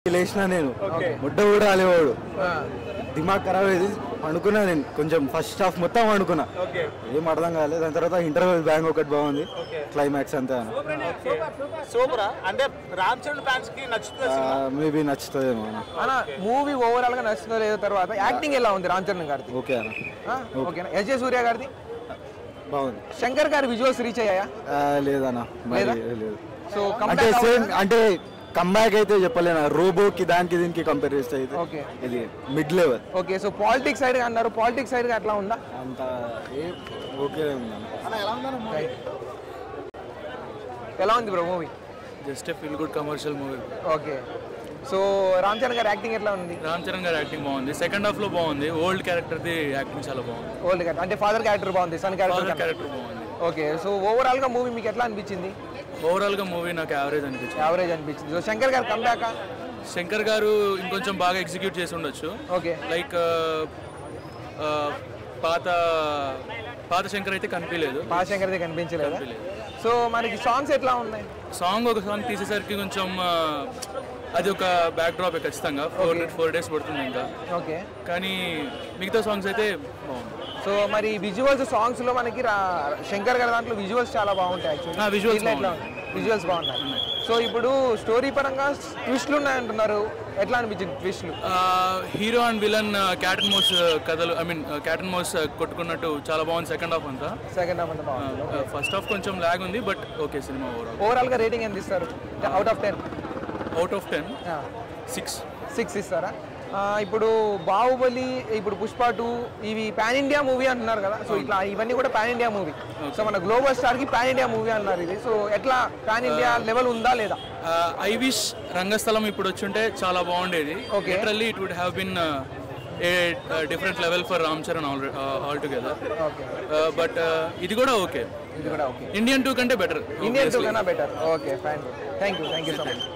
లేచినా నేను ముడ్డ కూడా రాలేవాడు దిమాగ్ ఖరాబ్ అయ్యేది అనుకున్నా నేను కొంచెం ఫస్ట్ హాఫ్ మొత్తం అనుకున్నా ఏం అర్థం కాలేదు దాని తర్వాత ఇంటర్వెల్ బ్యాంగ్ ఒకటి బాగుంది క్లైమాక్స్ అంతా మేబీ నచ్చుతుందేమో అన్న మూవీ ఓవరాల్ గా నచ్చుతుందో లేదో తర్వాత యాక్టింగ్ ఎలా ఉంది రామ్ చరణ్ గారిది ఓకే అన్న ఓకేనా ఎస్ జే సూర్య గారిది బాగుంది శంకర్ గారి విజువల్స్ రీచ్ అయ్యాయా లేదన్నా లేదు సో అంటే సేమ్ అంటే కంబ్యాక్ అయితే చెప్పలేనా రోబోకి దానికి దీనికి కంపేర్ చేస్తే ఓకే ఇది mid level okay so politics side అన్నారు పాలిటిక్స్ సైడ్ అట్లా ఉందా అంత ఓకే ఎలా ఉంది bro movie just feel good commercial movie okay so Ram Charan గారి యాక్టింగ్ ఎట్లా ఉంది రామ్ చరణ్ గారి యాక్టింగ్ బాగుంది సెకండ్ హాఫ్ లో బాగుంది ఓల్డ్ క్యారెక్టర్ ది యాక్టింగ్ చాలా బాగుంది ఓల్డ్ క్యారెక్టర్ అంటే ఫాదర్ క్యారెక్టర్ బాగుంది సన్ క్యారెక్టర్ బాగుంది ఓకే సో ఓవరాల్ గా మూవీ మీకు ఎట్లా అనిపించింది ఓవరాల్ గా మూవీ నాకు యావరేజ్ అనిపించింది సో శంకర్ గారు కంబ్యాక్ శంకర్ గారు ఇంకొంచెం బాగా ఎగ్జిక్యూట్ చేసి ఉండొచ్చు ఓకే లైక్ పాత శంకర్ అయితే కనిపించలేదు పాత శంకర్ అయితే కనిపించలేదు సో మనకి సాంగ్స్ ఎట్లా ఉన్నాయి ఒక సాంగ్ తీసేసరికి కొంచెం అది ఒక బ్యాక్ డ్రాప్ ఖచ్చితంగా 4 days పడుతుంది ఇంకా ఓకే కానీ మిగతా సాంగ్స్ అయితే బాగుంది సో మరి విజువల్స్ సాంగ్స్ లో మనకి శంకర్ గారి దాంట్లో విజువల్స్ చాలా బాగుంటాయి విజువల్స్ బాగున్నాయి సో ఇప్పుడు స్టోరీ పరంగా ట్విస్ట్లు ఉన్నాయంటున్నారు ఎట్లా అనిపించింది ట్విస్ట్లు hero and villain cat and mouse కథలు I mean cat and mouse కొట్టుకున్నట్టు చాలా బాగుంది సెకండ్ హాఫ్ అంతా బాగుంది ఫస్ట్ హాఫ్ కొంచెం లాగ్ ఉంది బట్ ఓకే సినిమా ఓవరాల్ గా రేటింగ్ ఎంత ఇస్తారు అవుట్ ఆఫ్ 10 6 ఇస్తారా ఇప్పుడు బాహుబలి ఇప్పుడు పుష్ప 2 ఇవి పాన్ ఇండియా మూవీ అంటున్నారు కదా సో ఇట్లా ఇవన్నీ కూడా పాన్ ఇండియా మూవీ సో మన గ్లోబల్ స్టార్ కి పాన్ ఇండియా మూవీ అన్నారు ఇది సో ఎట్లా పాన్ ఇండియా లెవెల్ ఉందా లేదా ఐ విష్ రంగస్థలం ఇప్పుడు వచ్చుంటే చాలా బాగుండేది literally it would have been a different level for Ram Charan all together but ఇది కూడా ఓకే ఓకే ఇండియన్ 2 కంటే better okay fine thank you so much